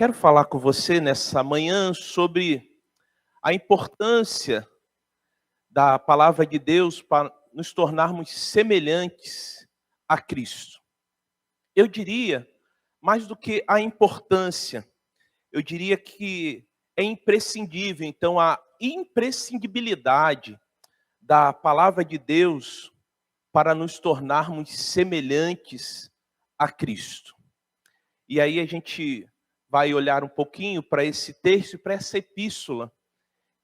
Quero falar com você nessa manhã sobre a importância da palavra de Deus para nos tornarmos semelhantes a Cristo. Eu diria, mais do que a importância, eu diria que é imprescindível, então, a imprescindibilidade da palavra de Deus para nos tornarmos semelhantes a Cristo. E aí a gente vai olhar um pouquinho para esse texto e para essa epístola,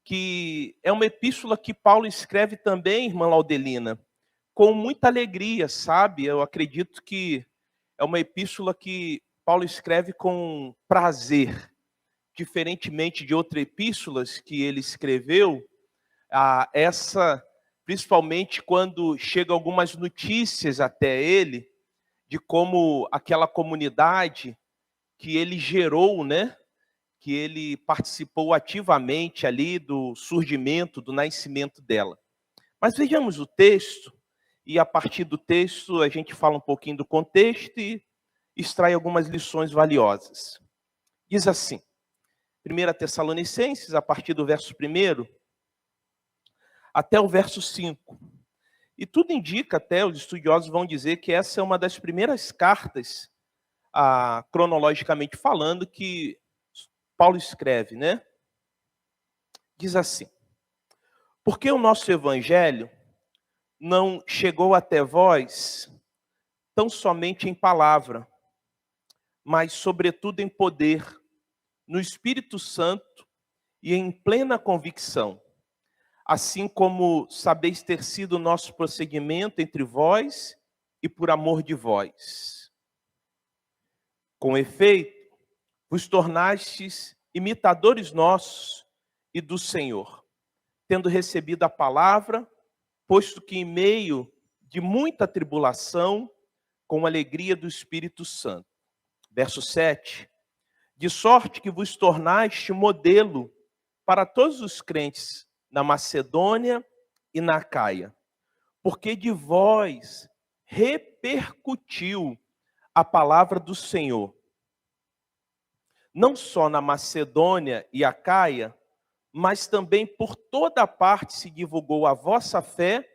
que é uma epístola que Paulo escreve também, irmã Laudelina, com muita alegria, sabe? Eu acredito que é uma epístola que Paulo escreve com prazer, diferentemente de outras epístolas que ele escreveu, essa, principalmente quando chegam algumas notícias até ele, de como aquela comunidade que ele gerou, né? Que ele participou ativamente ali do surgimento, do nascimento dela. Mas vejamos o texto, e a partir do texto a gente fala um pouquinho do contexto e extrai algumas lições valiosas. Diz assim, 1 Tessalonicenses, a partir do verso 1 até o verso 5. E tudo indica, até os estudiosos vão dizer que essa é uma das primeiras cartas, cronologicamente falando, que Paulo escreve, né? Diz assim: porque o nosso evangelho não chegou até vós tão somente em palavra, mas sobretudo em poder, no Espírito Santo e em plena convicção, assim como sabeis ter sido o nosso procedimento entre vós e por amor de vós. Com efeito, vos tornastes imitadores nossos e do Senhor, tendo recebido a palavra, posto que em meio de muita tribulação, com alegria do Espírito Santo. Verso 7. De sorte que vos tornaste modelo para todos os crentes na Macedônia e na Acaia, porque de vós repercutiu a palavra do Senhor, não só na Macedônia e Acaia, mas também por toda parte se divulgou a vossa fé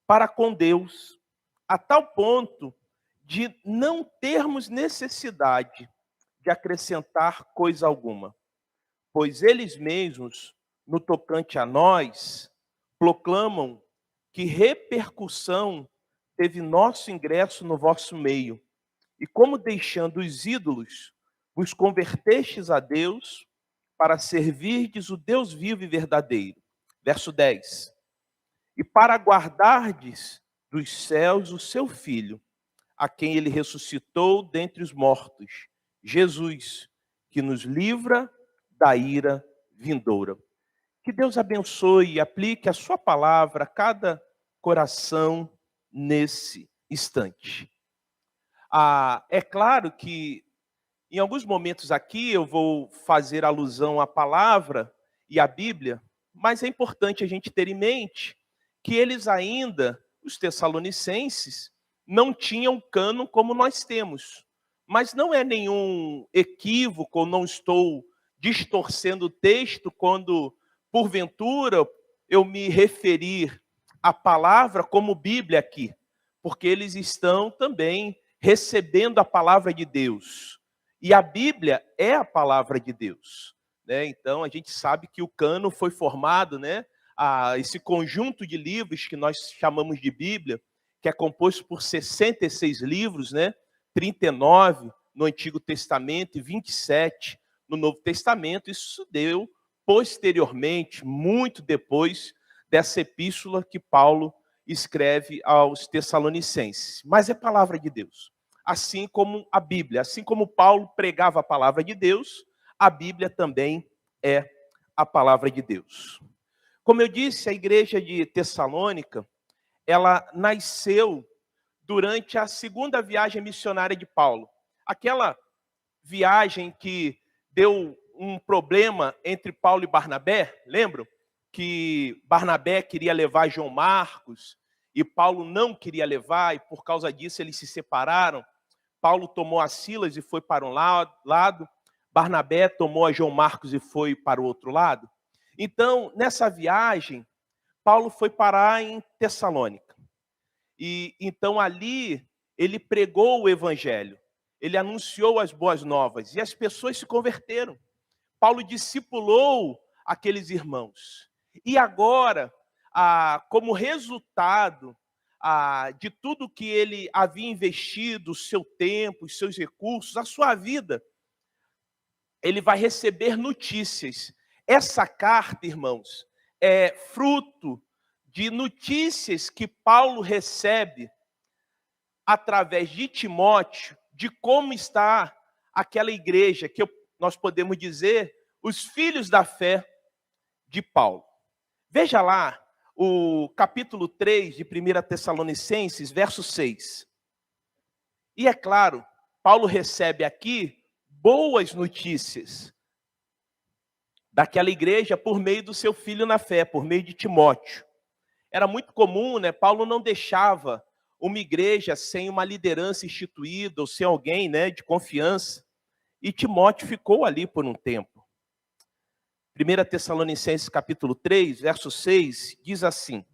para com Deus, a tal ponto de não termos necessidade de acrescentar coisa alguma. Pois eles mesmos, no tocante a nós, proclamam que repercussão teve nosso ingresso no vosso meio, e como deixando os ídolos, vos convertestes a Deus, para servirdes o Deus vivo e verdadeiro. Verso 10. E para guardardes dos céus o seu Filho, a quem ele ressuscitou dentre os mortos, Jesus, que nos livra da ira vindoura. Que Deus abençoe e aplique a sua palavra a cada coração nesse instante. É claro que em alguns momentos aqui eu vou fazer alusão à palavra e à Bíblia, mas é importante a gente ter em mente que eles ainda, os tessalonicenses, não tinham cânon como nós temos. Mas não é nenhum equívoco, ou não estou distorcendo o texto quando, porventura, eu me referir à palavra como Bíblia aqui, porque eles estão também recebendo a palavra de Deus. E a Bíblia é a palavra de Deus, né? Então, a gente sabe que o cânon foi formado, né? Esse conjunto de livros que nós chamamos de Bíblia, que é composto por 66 livros, né? 39 no Antigo Testamento e 27 no Novo Testamento. Isso deu posteriormente, muito depois dessa epístola que Paulo escreve aos Tessalonicenses. Mas é palavra de Deus. Assim como a Bíblia, assim como Paulo pregava a palavra de Deus, a Bíblia também é a palavra de Deus. Como eu disse, a igreja de Tessalônica, ela nasceu durante a segunda viagem missionária de Paulo. Aquela viagem que deu um problema entre Paulo e Barnabé, lembram? Que Barnabé queria levar João Marcos e Paulo não queria levar, e por causa disso eles se separaram. Paulo tomou a Silas e foi para um lado, Barnabé tomou a João Marcos e foi para o outro lado. Então, nessa viagem, Paulo foi parar em Tessalônica. E então ali ele pregou o evangelho. Ele anunciou as boas novas e as pessoas se converteram. Paulo discipulou aqueles irmãos. E agora, como resultado de tudo que ele havia investido, o seu tempo, os seus recursos, a sua vida, ele vai receber notícias. Essa carta, irmãos, é fruto de notícias que Paulo recebe através de Timóteo, de como está aquela igreja, que nós podemos dizer, os filhos da fé de Paulo. Veja lá o capítulo 3 de 1 Tessalonicenses, verso 6. E é claro, Paulo recebe aqui boas notícias daquela igreja por meio do seu filho na fé, por meio de Timóteo. Era muito comum, né? Paulo não deixava uma igreja sem uma liderança instituída, ou sem alguém, né, de confiança. E Timóteo ficou ali por um tempo. 1 Tessalonicenses capítulo 3, verso 6, diz assim: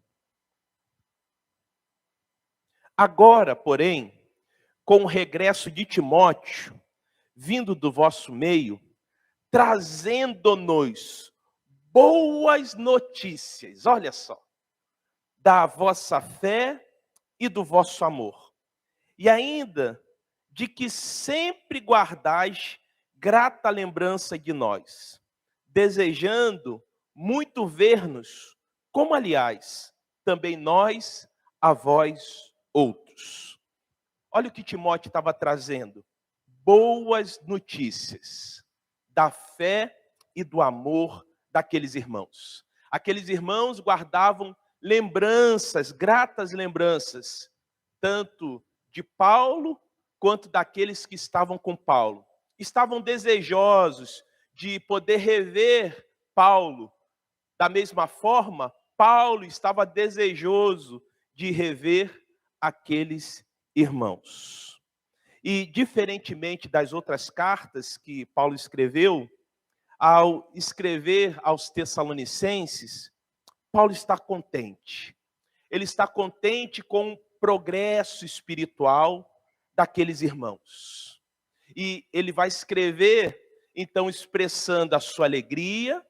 agora, porém, com o regresso de Timóteo, vindo do vosso meio, trazendo-nos boas notícias, olha só, da vossa fé e do vosso amor, e ainda de que sempre guardais grata lembrança de nós, desejando muito ver-nos, como aliás, também nós a vós outros. Olha o que Timóteo estava trazendo, boas notícias da fé e do amor daqueles irmãos. Aqueles irmãos guardavam lembranças, gratas lembranças, tanto de Paulo quanto daqueles que estavam com Paulo. Estavam desejosos de poder rever Paulo. Da mesma forma, Paulo estava desejoso de rever aqueles irmãos. E, diferentemente das outras cartas que Paulo escreveu, ao escrever aos Tessalonicenses, Paulo está contente. Ele está contente com o progresso espiritual daqueles irmãos. E ele vai escrever, então, expressando a sua alegria,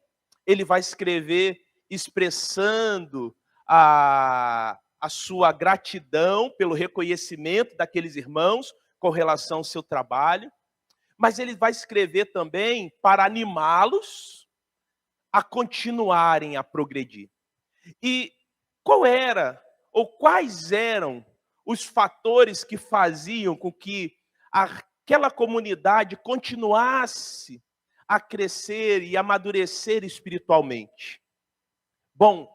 ele vai escrever expressando a sua gratidão pelo reconhecimento daqueles irmãos com relação ao seu trabalho, mas ele vai escrever também para animá-los a continuarem a progredir. E qual era, ou quais eram os fatores que faziam com que aquela comunidade continuasse a crescer e amadurecer espiritualmente? Bom,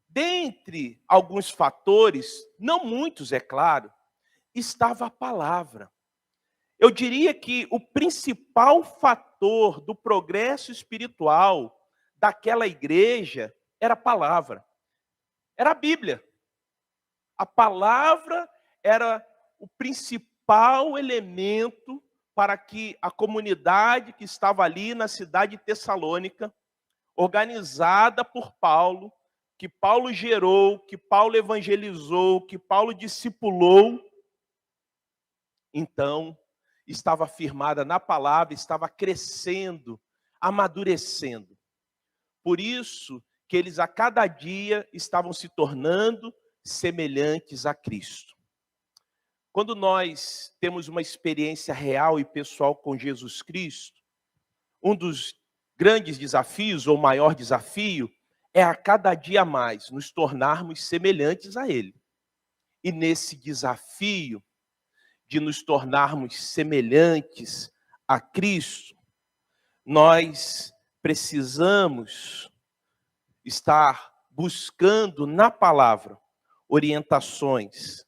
dentre alguns fatores, não muitos, é claro, estava a palavra. Eu diria que o principal fator do progresso espiritual daquela igreja era a palavra. Era a Bíblia. A palavra era o principal elemento para que a comunidade que estava ali na cidade de Tessalônica, organizada por Paulo, que Paulo gerou, que Paulo evangelizou, que Paulo discipulou, então estava firmada na palavra, estava crescendo, amadurecendo. Por isso que eles a cada dia estavam se tornando semelhantes a Cristo. Quando nós temos uma experiência real e pessoal com Jesus Cristo, um dos grandes desafios, ou maior desafio, é a cada dia mais nos tornarmos semelhantes a Ele. E nesse desafio de nos tornarmos semelhantes a Cristo, nós precisamos estar buscando na palavra orientações.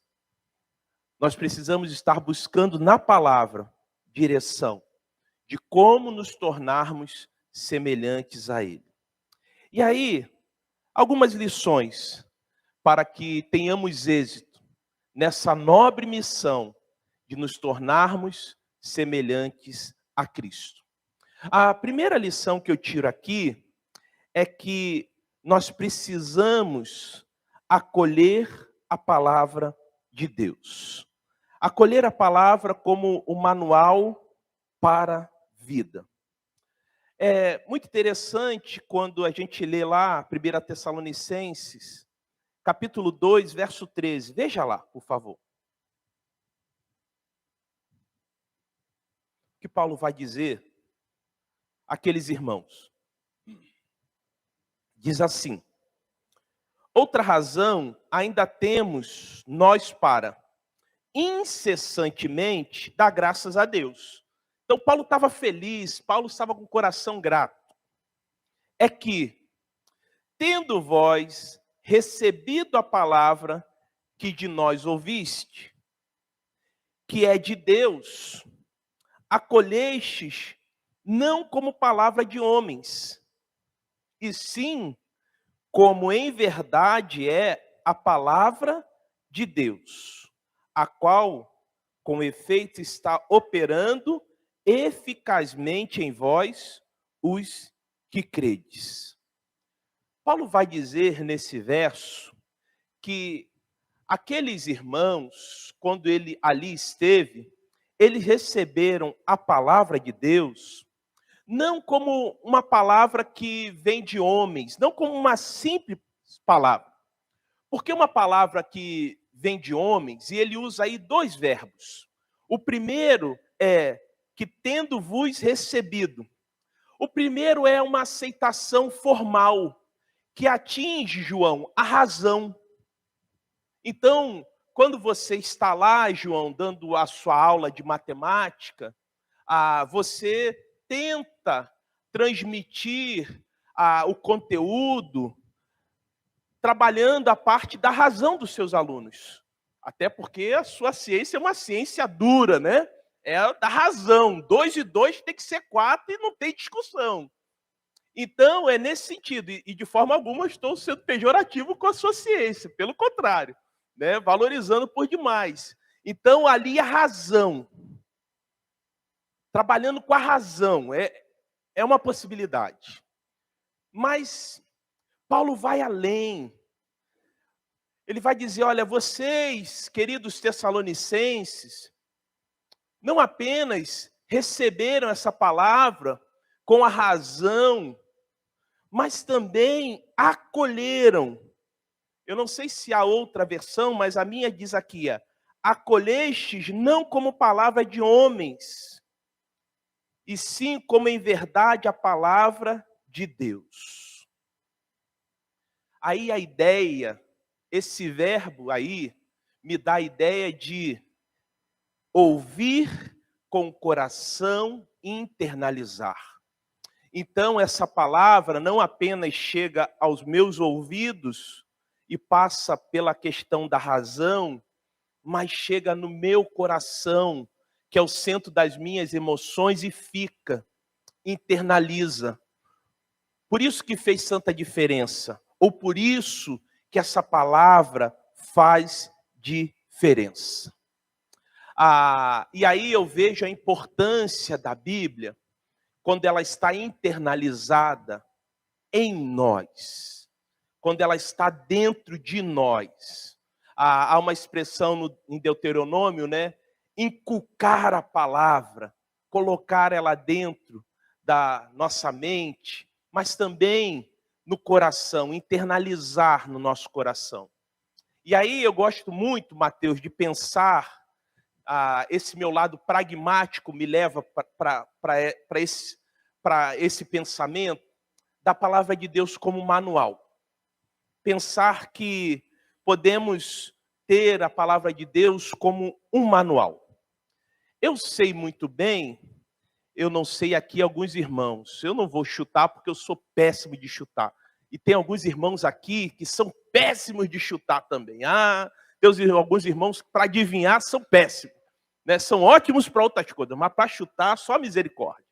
Nós precisamos estar buscando na palavra direção de como nos tornarmos semelhantes a Ele. E aí, algumas lições para que tenhamos êxito nessa nobre missão de nos tornarmos semelhantes a Cristo. A primeira lição que eu tiro aqui é que nós precisamos acolher a palavra de Deus. Acolher a palavra como o manual para a vida. É muito interessante quando a gente lê lá 1 Tessalonicenses, capítulo 2, verso 13. Veja lá, por favor. O que Paulo vai dizer àqueles irmãos. Diz assim: outra razão ainda temos nós para incessantemente dar graças a Deus. Então Paulo estava feliz, Paulo estava com o coração grato. É que, tendo vós recebido a palavra que de nós ouviste, que é de Deus, acolhestes não como palavra de homens, e sim como em verdade é a palavra de Deus, a qual, com efeito, está operando eficazmente em vós, os que credes. Paulo vai dizer nesse verso que aqueles irmãos, quando ele ali esteve, eles receberam a palavra de Deus não como uma palavra que vem de homens, não como uma simples palavra. Porque uma palavra que vem de homens, e ele usa aí dois verbos. O primeiro é que tendo vos recebido. O primeiro é uma aceitação formal, que atinge, João, a razão. Então, quando você está lá, João, dando a sua aula de matemática, você tenta transmitir o conteúdo trabalhando a parte da razão dos seus alunos. Até porque a sua ciência é uma ciência dura, né? É da razão. 2 e 2 tem que ser 4 e não tem discussão. Então, é nesse sentido. E de forma alguma estou sendo pejorativo com a sua ciência. Pelo contrário, né? Valorizando por demais. Então, ali a razão. Trabalhando com a razão. É uma possibilidade. Mas Paulo vai além. Ele vai dizer, olha, vocês, queridos tessalonicenses, não apenas receberam essa palavra com a razão, mas também acolheram. Eu não sei se há outra versão, mas a minha diz aqui, acolhestes não como palavra de homens, e sim como em verdade a palavra de Deus. Aí a ideia, esse verbo aí, me dá a ideia de ouvir com o coração e internalizar. Então, essa palavra não apenas chega aos meus ouvidos e passa pela questão da razão, mas chega no meu coração, que é o centro das minhas emoções, e fica, internaliza. Por isso que fez tanta diferença, ou por isso que essa palavra faz diferença. E aí eu vejo a importância da Bíblia quando ela está internalizada em nós, quando ela está dentro de nós. Há uma expressão em Deuteronômio, né? Inculcar a palavra, colocar ela dentro da nossa mente, mas também no coração, internalizar no nosso coração. E aí eu gosto muito, Mateus, de pensar, esse meu lado pragmático me leva para esse pensamento da palavra de Deus como manual. Pensar que podemos ter a palavra de Deus como um manual. Eu sei muito bem, eu não sei aqui alguns irmãos, eu não vou chutar porque eu sou péssimo de chutar. E tem alguns irmãos aqui que são péssimos de chutar também. Tem alguns irmãos que para adivinhar são péssimos. Né? São ótimos para outras coisas, mas para chutar só misericórdia.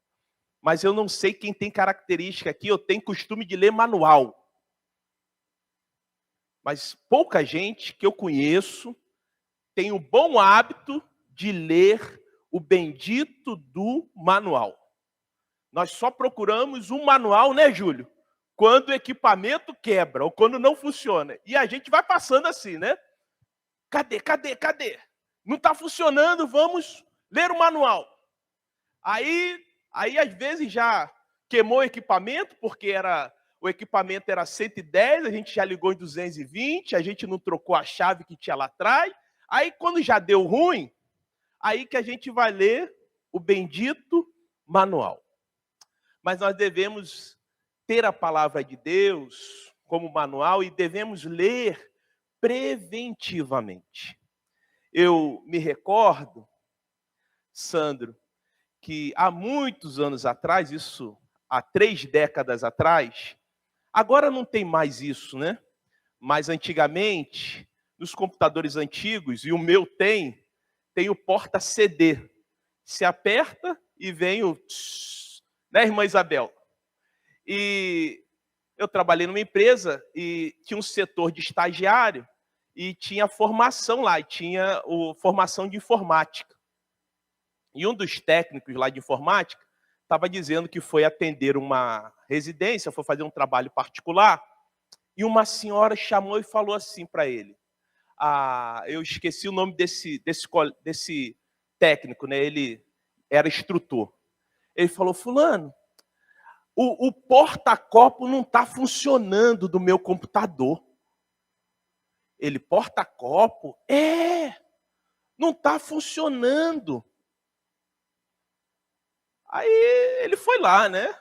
Mas eu não sei quem tem característica aqui, eu tenho costume de ler manual. Mas pouca gente que eu conheço tem o bom hábito de ler o bendito do manual. Nós só procuramos um manual, né, Júlio? Quando o equipamento quebra ou quando não funciona. E a gente vai passando assim, né? Cadê? Não está funcionando, vamos ler o manual. Aí, às vezes, já queimou o equipamento, porque o equipamento era 110, a gente já ligou em 220, a gente não trocou a chave que tinha lá atrás. Aí, quando já deu ruim, aí que a gente vai ler o bendito manual. Mas nós devemos ter a palavra de Deus como manual e devemos ler preventivamente. Eu me recordo, Sandro, que há muitos anos atrás, isso há 3 décadas atrás, agora não tem mais isso, né? Mas antigamente, nos computadores antigos, e o meu tem o porta-CD. Se aperta e vem o tss, né, irmã Isabel? E eu trabalhei numa empresa e tinha um setor de estagiário e tinha formação lá, e tinha formação de informática. E um dos técnicos lá de informática estava dizendo que foi atender uma residência, foi fazer um trabalho particular, e uma senhora chamou e falou assim para ele. Eu esqueci o nome desse técnico, né? Ele era instrutor. Ele falou, fulano, o porta-copo não está funcionando do meu computador. Ele, porta-copo? Não está funcionando. Aí ele foi lá, né?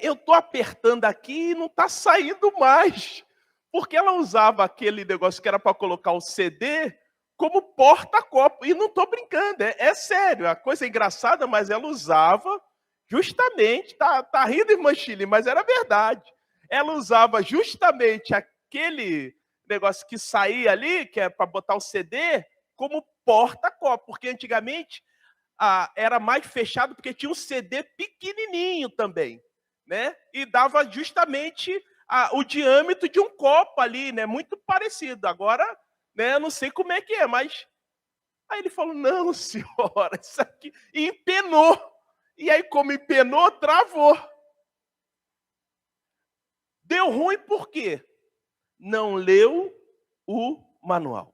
Eu estou apertando aqui e não está saindo mais. Porque ela usava aquele negócio que era para colocar o CD como porta-copo. E não estou brincando, é sério. A coisa é engraçada, mas ela usava justamente, tá rindo, irmã Chile, mas era verdade. Ela usava justamente aquele negócio que saía ali, que é para botar o CD, como porta-copo. Porque antigamente era mais fechado, porque tinha um CD pequenininho também, né? E dava justamente o diâmetro de um copo ali, né? Muito parecido. Agora, né? Eu não sei como é que é, mas aí ele falou: não, senhora, isso aqui e empenou. E aí, como empenou, travou. Deu ruim por quê? Não leu o manual.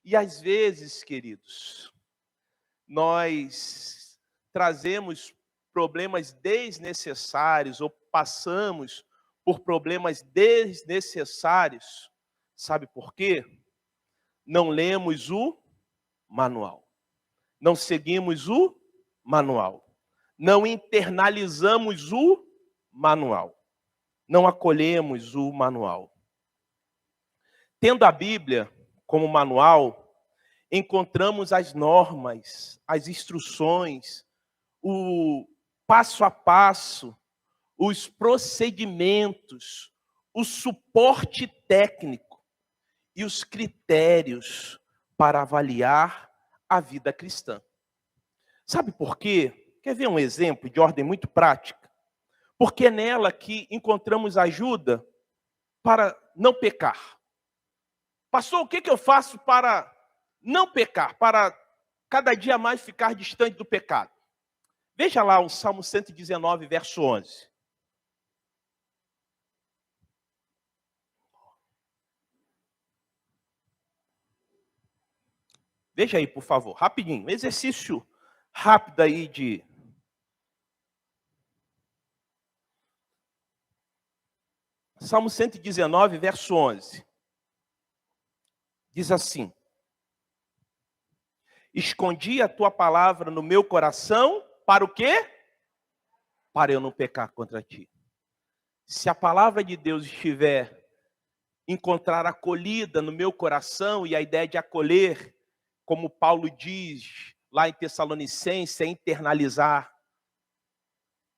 E às vezes, queridos, nós trazemos problemas desnecessários ou passamos por problemas desnecessários. Sabe por quê? Não lemos o manual. Não seguimos o manual. Não internalizamos o manual. Não acolhemos o manual. Tendo a Bíblia como manual, encontramos as normas, as instruções, o passo a passo, os procedimentos, o suporte técnico e os critérios para avaliar a vida cristã. Sabe por quê? Quer ver um exemplo de ordem muito prática? Porque é nela que encontramos ajuda para não pecar. Pastor, o que eu faço para não pecar, para cada dia mais ficar distante do pecado? Veja lá o Salmo 119, verso 11. Veja aí, por favor, rapidinho. Exercício rápido aí de... Salmo 119, verso 11. Diz assim: escondi a tua palavra no meu coração, para o quê? Para eu não pecar contra ti. Se a palavra de Deus encontrar acolhida no meu coração, e a ideia de acolher, como Paulo diz lá em Tessalonicenses, é internalizar,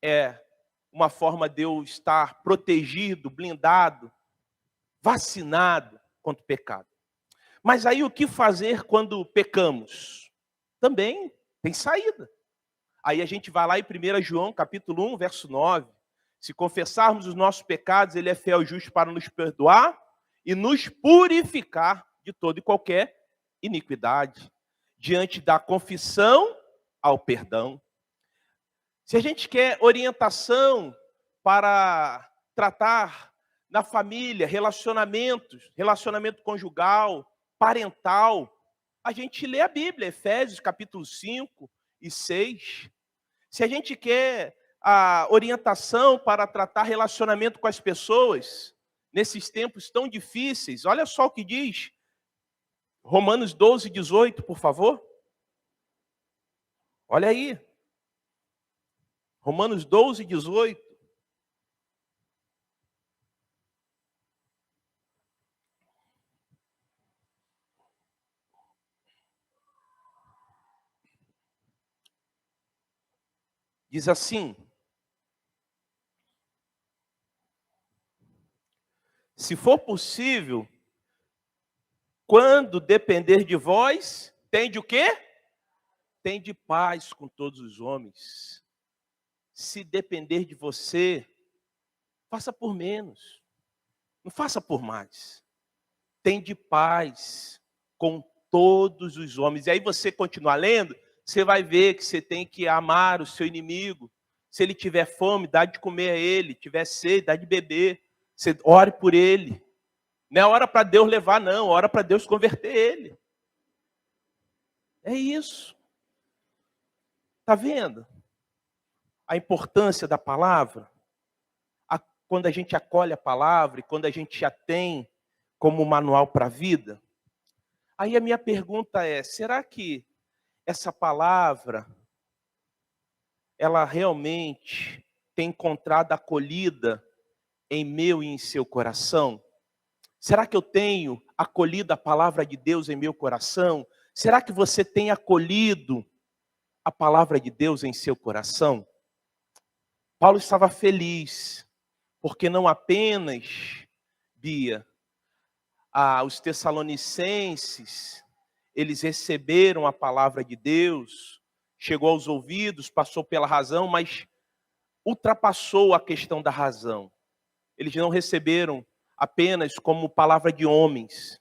é uma forma de eu estar protegido, blindado, vacinado contra o pecado. Mas aí o que fazer quando pecamos? Também tem saída. Aí a gente vai lá em 1 João, capítulo 1, verso 9. Se confessarmos os nossos pecados, ele é fiel e justo para nos perdoar e nos purificar de toda e qualquer iniquidade. Diante da confissão ao perdão. Se a gente quer orientação para tratar na família, relacionamentos, relacionamento conjugal, parental, a gente lê a Bíblia, Efésios capítulo 5 e 6. Se a gente quer a orientação para tratar relacionamento com as pessoas, nesses tempos tão difíceis, olha só o que diz Romanos 12, 18, por favor. Olha aí. Romanos 12, 18. Diz assim: se for possível, quando depender de vós, tende o quê? Tende paz com todos os homens. Se depender de você, faça por menos, não faça por mais. Tende paz com todos os homens. E aí você continuar lendo, você vai ver que você tem que amar o seu inimigo. Se ele tiver fome, dá de comer a ele. Tiver sede, dá de beber. Você ore por ele. Não é hora para Deus levar, não. É hora para Deus converter ele. É isso. Está vendo a importância da palavra? Quando a gente acolhe a palavra e quando a gente a tem como manual para a vida? Aí a minha pergunta é, será que essa palavra, ela realmente tem encontrado acolhida em meu e em seu coração? Será que eu tenho acolhido a palavra de Deus em meu coração? Será que você tem acolhido a palavra de Deus em seu coração? Paulo estava feliz, porque não apenas, Bia, os tessalonicenses, eles receberam a palavra de Deus, chegou aos ouvidos, passou pela razão, mas ultrapassou a questão da razão. Eles não receberam apenas como palavra de homens,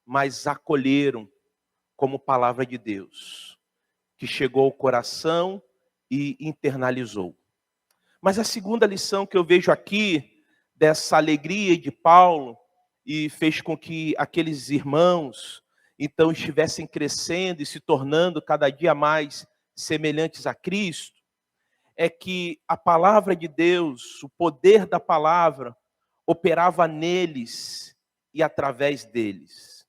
mas acolheram como palavra de Deus, que chegou ao coração e internalizou. Mas a segunda lição que eu vejo aqui, dessa alegria de Paulo, e fez com que aqueles irmãos, então, estivessem crescendo e se tornando cada dia mais semelhantes a Cristo, é que a palavra de Deus, o poder da palavra, operava neles e através deles.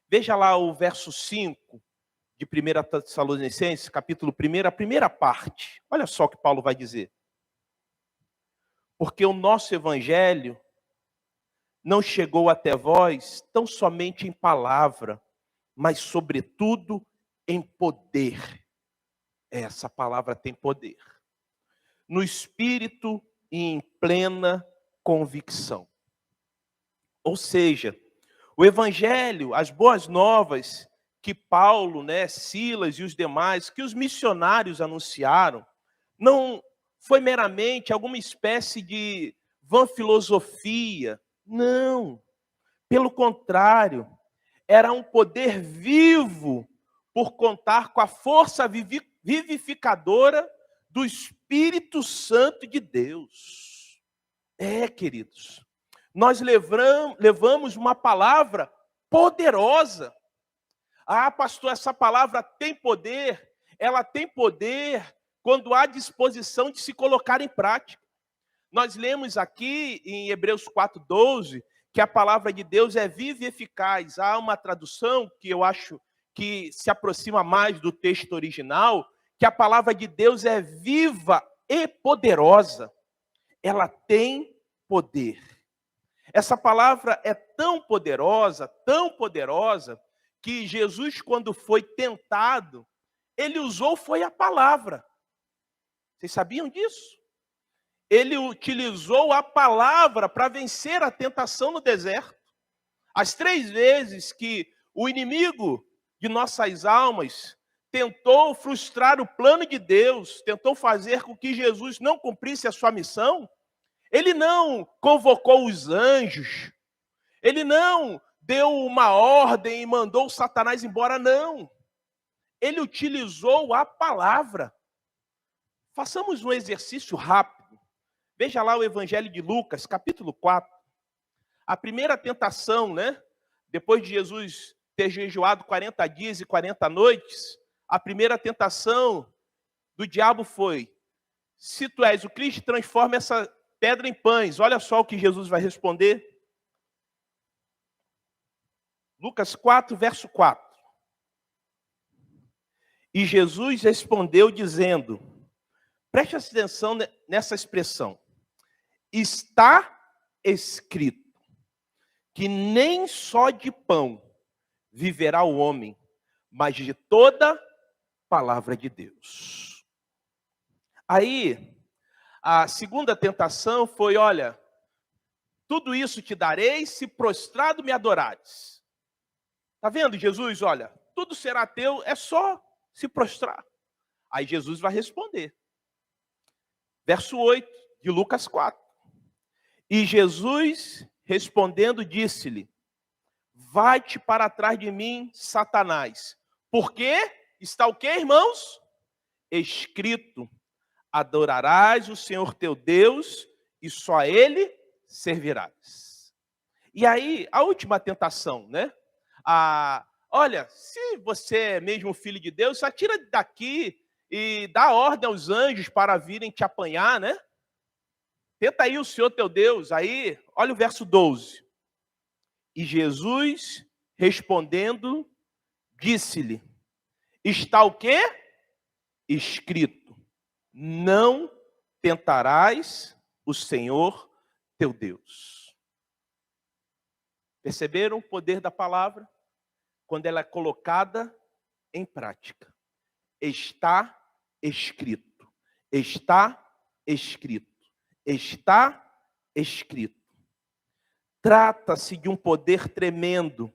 Veja lá o verso 5 de 1 Tessalonicenses, capítulo 1, a primeira parte. Olha só o que Paulo vai dizer. Porque o nosso evangelho não chegou até vós tão somente em palavra, mas sobretudo em poder. Essa palavra tem poder. No espírito e em plena convicção. Ou seja, o evangelho, as boas novas que Paulo, Silas e os demais, que os missionários anunciaram, não foi meramente alguma espécie de vã filosofia. Não. Pelo contrário, era um poder vivo por contar com a força vivificadora do Espírito Santo de Deus. Queridos, nós levamos uma palavra poderosa. Pastor, essa palavra tem poder. Ela tem poder quando há disposição de se colocar em prática. Nós lemos aqui em Hebreus 4:12 que a palavra de Deus é viva e eficaz. Há uma tradução que eu acho que se aproxima mais do texto original, que a palavra de Deus é viva e poderosa. Ela tem poder. Essa palavra é tão poderosa, que Jesus, quando foi tentado, ele usou foi a palavra. Vocês sabiam disso? Ele utilizou a palavra para vencer a tentação no deserto. As 3 vezes que o inimigo de nossas almas tentou frustrar o plano de Deus, tentou fazer com que Jesus não cumprisse a sua missão, ele não convocou os anjos, ele não deu uma ordem e mandou Satanás embora, não. Ele utilizou a palavra. Façamos um exercício rápido. Veja lá o Evangelho de Lucas, capítulo 4. A primeira tentação, né? Depois de Jesus ter jejuado 40 dias e 40 noites, a primeira tentação do diabo foi: se tu és o Cristo, transforma essa pedra em pães. Olha só o que Jesus vai responder. Lucas 4, verso 4. E Jesus respondeu dizendo, preste atenção nessa expressão, está escrito que nem só de pão viverá o homem, mas de toda palavra de Deus. Aí, a segunda tentação foi, olha, tudo isso te darei se prostrado me adorares. Está vendo, Jesus? Olha, tudo será teu, é só se prostrar. Aí Jesus vai responder. Verso 8 de Lucas 4. E Jesus respondendo disse-lhe, vai-te para trás de mim, Satanás. Porque está o quê, irmãos? Escrito, adorarás o Senhor teu Deus e só a Ele servirás. E aí, a última tentação, né? Olha, se você é mesmo filho de Deus, só tira daqui e dá ordem aos anjos para virem te apanhar, né? Tenta aí o Senhor teu Deus. Aí, olha o verso 12. E Jesus, respondendo, disse-lhe, está o quê? Escrito, não tentarás o Senhor teu Deus. Perceberam o poder da palavra? Quando ela é colocada em prática. Está escrito. Está escrito. Está escrito. Trata-se de um poder tremendo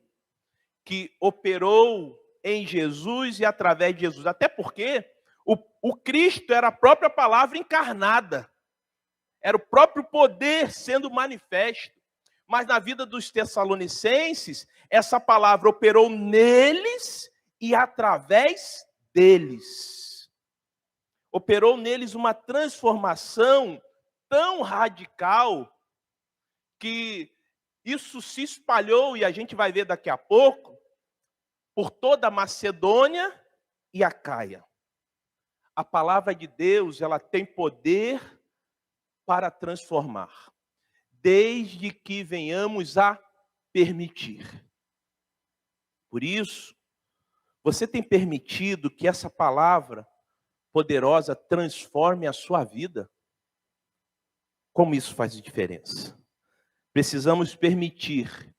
que operou em Jesus e através de Jesus. Até porque o Cristo era a própria palavra encarnada. Era o próprio poder sendo manifesto. Mas na vida dos Tessalonicenses, essa palavra operou neles e através deles. Operou neles uma transformação tão radical que isso se espalhou, e a gente vai ver daqui a pouco, por toda a Macedônia e Acaia. A palavra de Deus, ela tem poder para transformar, desde que venhamos a permitir. Por isso, você tem permitido que essa palavra poderosa transforme a sua vida? Como isso faz diferença? Precisamos permitir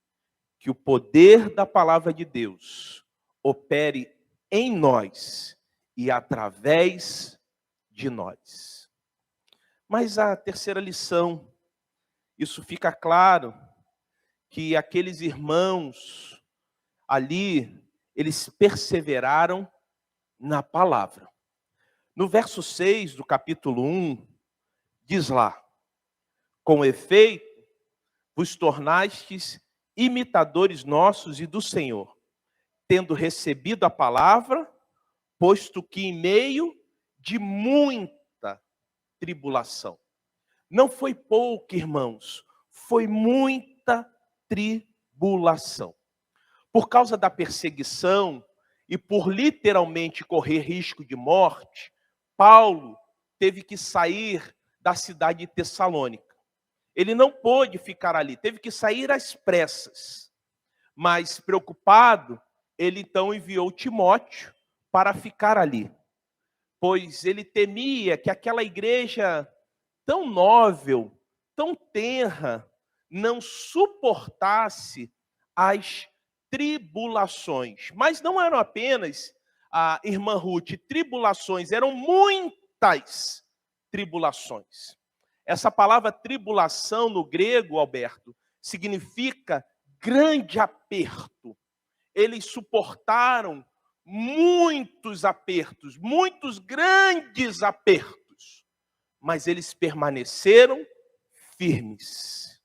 que o poder da palavra de Deus opere em nós e através de nós. Mas a terceira lição, isso fica claro, que aqueles irmãos ali, eles perseveraram na palavra. No verso 6 do capítulo 1, diz lá, com efeito, vos tornastes imitadores nossos e do Senhor, tendo recebido a palavra, posto que em meio de muita tribulação. Não foi pouco, irmãos, foi muita tribulação. Por causa da perseguição e por literalmente correr risco de morte, Paulo teve que sair da cidade de Tessalônica. Ele não pôde ficar ali, teve que sair às pressas. Mas preocupado, ele então enviou Timóteo para ficar ali. Pois ele temia que aquela igreja tão nobel, tão tenra, não suportasse as tribulações. Mas não eram apenas, a irmã Ruth, tribulações, eram muitas tribulações. Essa palavra tribulação no grego, Alberto, significa grande aperto. Eles suportaram muitos apertos, muitos grandes apertos, mas eles permaneceram firmes.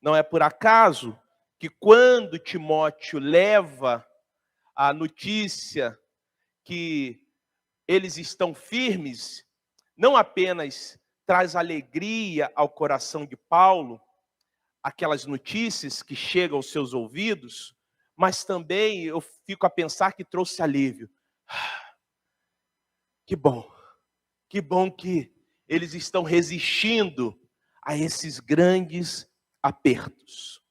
Não é por acaso que quando Timóteo leva a notícia que eles estão firmes, não apenas traz alegria ao coração de Paulo, aquelas notícias que chegam aos seus ouvidos, mas também eu fico a pensar que trouxe alívio. Que bom que eles estão resistindo a esses grandes apertos.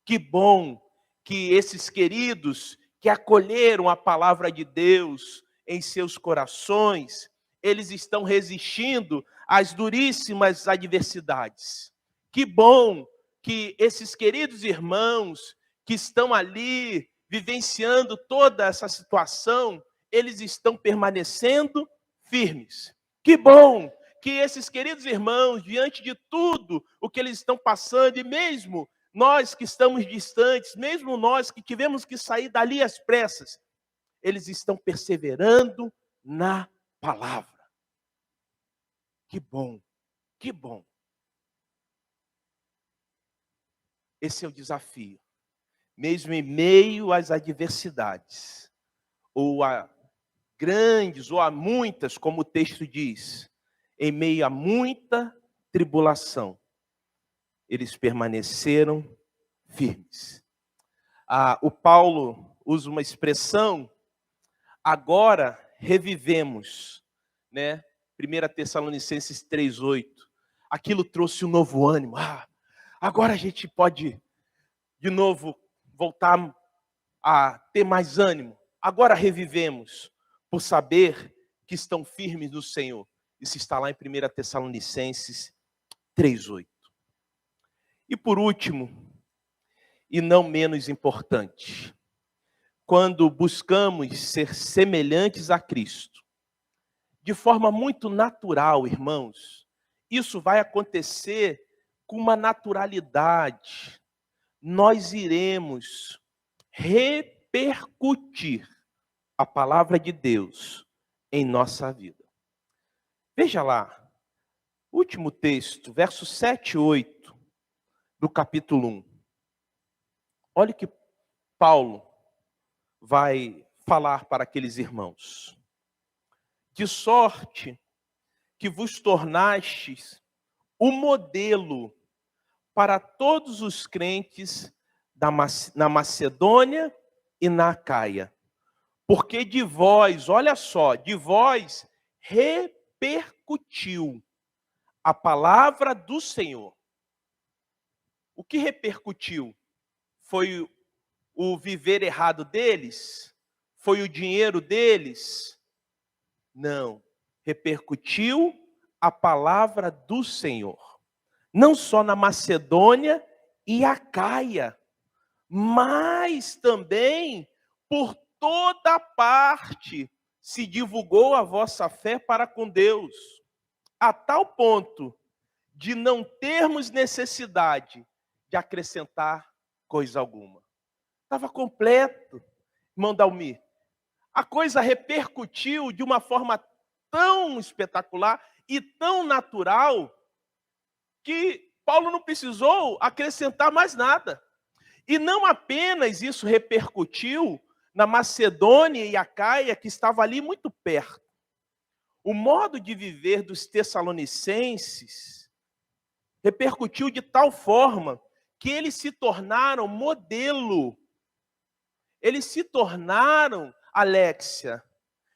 Que bom que esses queridos que acolheram a palavra de Deus em seus corações, eles estão resistindo às duríssimas adversidades. Que bom que esses queridos irmãos que estão ali vivenciando toda essa situação, eles estão permanecendo firmes. Que bom que esses queridos irmãos, diante de tudo o que eles estão passando, e mesmo nós que estamos distantes, mesmo nós que tivemos que sair dali às pressas, eles estão perseverando na palavra. Que bom, que bom. Esse é o desafio. Mesmo em meio às adversidades, ou a grandes, ou a muitas, como o texto diz, em meio a muita tribulação, eles permaneceram firmes. O Paulo usa uma expressão, agora revivemos, né? 1 Tessalonicenses 3:8. Aquilo trouxe um novo ânimo. Agora a gente pode, de novo, voltar a ter mais ânimo. Agora revivemos, por saber que estão firmes no Senhor. Isso está lá em 1 Tessalonicenses 3:8. E por último, e não menos importante, quando buscamos ser semelhantes a Cristo, de forma muito natural, irmãos, isso vai acontecer com uma naturalidade. Nós iremos repercutir a palavra de Deus em nossa vida. Veja lá, último texto, versos 7 e 8 do capítulo 1. Olha o que Paulo vai falar para aqueles irmãos. De sorte que vos tornastes o modelo para todos os crentes na Macedônia e na Acaia. Porque de vós, olha só, de vós repercutiu a palavra do Senhor. O que repercutiu? Foi o viver errado deles? Foi o dinheiro deles? Não. Repercutiu a palavra do Senhor. Não só na Macedônia e Acaia, mas também por toda parte se divulgou a vossa fé para com Deus, a tal ponto de não termos necessidade de acrescentar coisa alguma. Estava completo, irmão Dalmir. A coisa repercutiu de uma forma tão espetacular e tão natural que Paulo não precisou acrescentar mais nada. E não apenas isso repercutiu na Macedônia e Acaia, que estava ali muito perto. O modo de viver dos tessalonicenses repercutiu de tal forma que eles se tornaram modelo. Eles se tornaram, Alexia,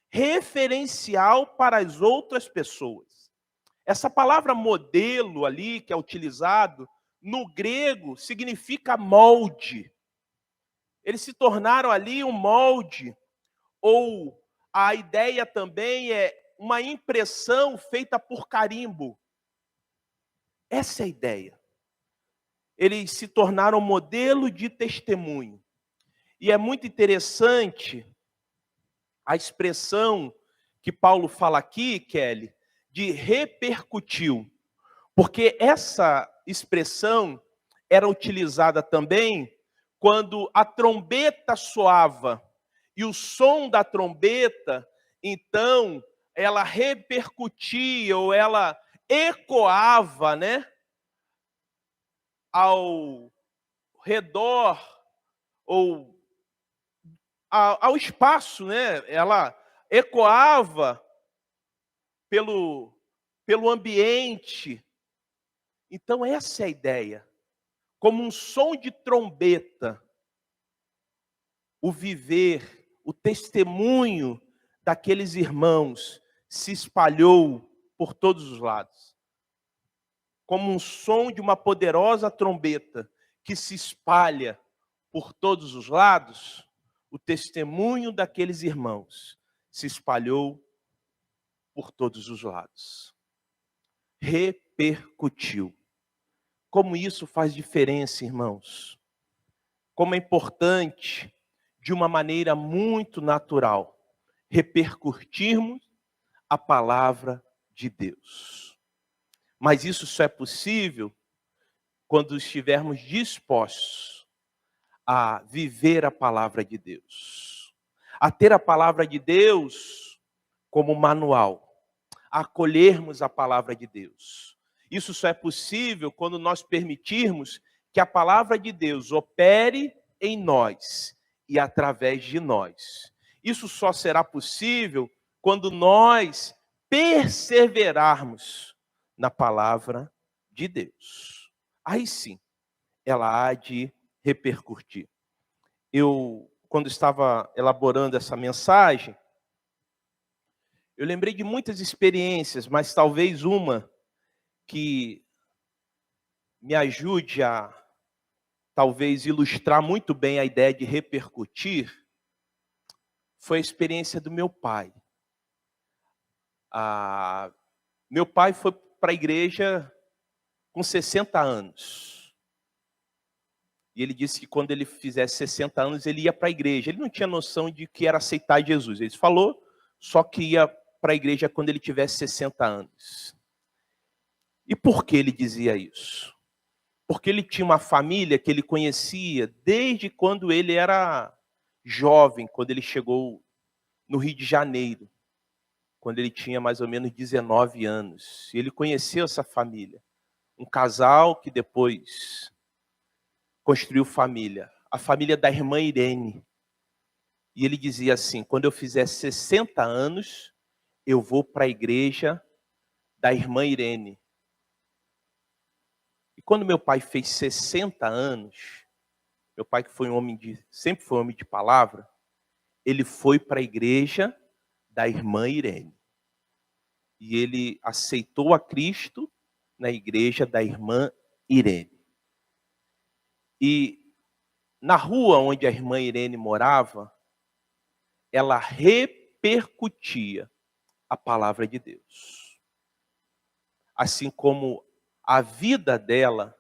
referencial para as outras pessoas. Essa palavra modelo ali, que é utilizado, no grego, significa molde. Eles se tornaram ali um molde, ou a ideia também é uma impressão feita por carimbo. Essa é a ideia. Eles se tornaram modelo de testemunho. E é muito interessante a expressão que Paulo fala aqui, Kelly, de repercutiu. Porque essa expressão era utilizada também quando a trombeta soava. E o som da trombeta, então, ela repercutia, ou ela ecoava, né, ao redor, ou ao espaço, né? Ela ecoava pelo ambiente. Então essa é a ideia. Como um som de trombeta, o viver, o testemunho daqueles irmãos se espalhou por todos os lados. Como um som de uma poderosa trombeta que se espalha por todos os lados, o testemunho daqueles irmãos se espalhou por todos os lados. Repercutiu. Como isso faz diferença, irmãos? Como é importante, de uma maneira muito natural, repercutirmos a palavra de Deus. Mas isso só é possível quando estivermos dispostos a viver a palavra de Deus, a ter a palavra de Deus como manual, a acolhermos a palavra de Deus. Isso só é possível quando nós permitirmos que a palavra de Deus opere em nós e através de nós. Isso só será possível quando nós perseverarmos na palavra de Deus. Aí sim, ela há de repercutir. Eu, quando estava elaborando essa mensagem, eu lembrei de muitas experiências, mas talvez uma que me ajude a, talvez, ilustrar muito bem a ideia de repercutir, foi a experiência do meu pai. Meu pai foi para a igreja com 60 anos. E ele disse que quando ele fizesse 60 anos, ele ia para a igreja. Ele não tinha noção de que era aceitar Jesus. Ele falou, só que ia para a igreja quando ele tivesse 60 anos. E por que ele dizia isso? Porque ele tinha uma família que ele conhecia desde quando ele era jovem, quando ele chegou no Rio de Janeiro, quando ele tinha mais ou menos 19 anos. E ele conheceu essa família. Um casal que depois construiu família. A família da irmã Irene. E ele dizia assim, quando eu fizer 60 anos, eu vou para a igreja da irmã Irene. E quando meu pai fez 60 anos, meu pai que foi sempre foi um homem de palavra, ele foi para a igreja da irmã Irene. E ele aceitou a Cristo na igreja da irmã Irene. E na rua onde a irmã Irene morava, ela repercutia a palavra de Deus. Assim como a vida dela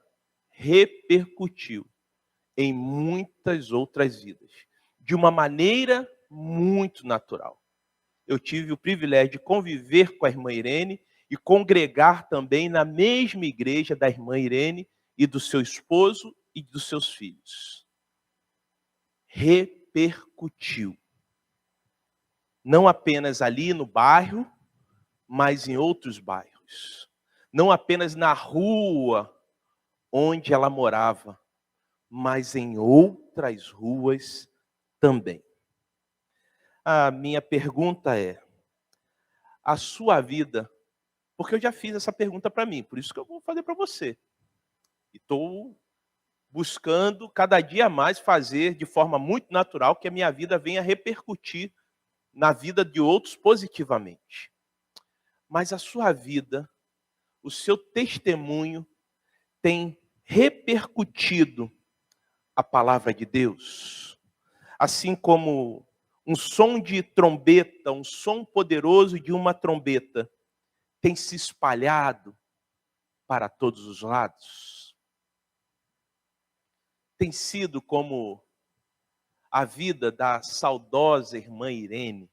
repercutiu em muitas outras vidas, de uma maneira muito natural. Eu tive o privilégio de conviver com a irmã Irene e congregar também na mesma igreja da irmã Irene e do seu esposo e dos seus filhos. Repercutiu. Não apenas ali no bairro, mas em outros bairros. Não apenas na rua onde ela morava, mas em outras ruas também. A minha pergunta é, a sua vida, porque eu já fiz essa pergunta para mim, por isso que eu vou fazer para você. E estou buscando cada dia mais fazer de forma muito natural que a minha vida venha repercutir na vida de outros positivamente. Mas a sua vida, o seu testemunho tem repercutido a palavra de Deus? Assim como um som de trombeta, um som poderoso de uma trombeta tem se espalhado para todos os lados? Tem sido como a vida da saudosa irmã Irene,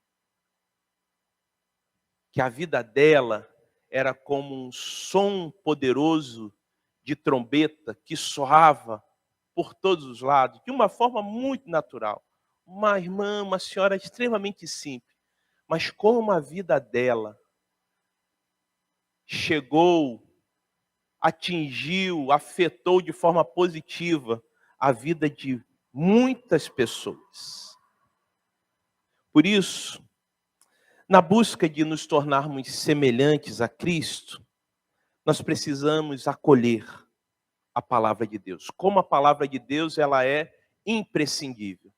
que a vida dela era como um som poderoso de trombeta que soava por todos os lados, de uma forma muito natural. Uma irmã, uma senhora extremamente simples, mas como a vida dela chegou, atingiu, afetou de forma positiva a vida de muitas pessoas. Por isso, Na busca de nos tornarmos semelhantes a Cristo, nós precisamos acolher a palavra de Deus. Como a palavra de Deus, ela é imprescindível.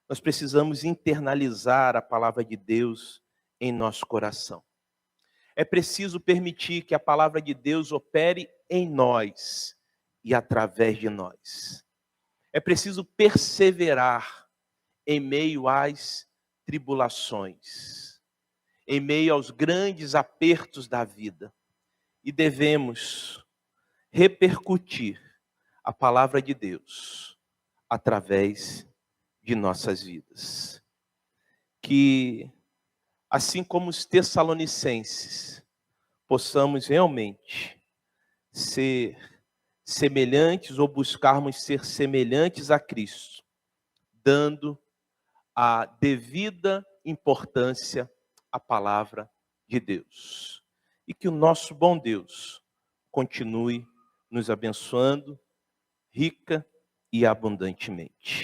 Nós precisamos internalizar a palavra de Deus em nosso coração. É preciso permitir que a palavra de Deus opere em nós e através de nós. É preciso perseverar em meio às tribulações, em meio aos grandes apertos da vida. E devemos repercutir a palavra de Deus através de nossas vidas. Que, assim como os tessalonicenses, possamos realmente ser semelhantes ou buscarmos ser semelhantes a Cristo, dando a devida importância à palavra de Deus. E que o nosso bom Deus continue nos abençoando rica e abundantemente.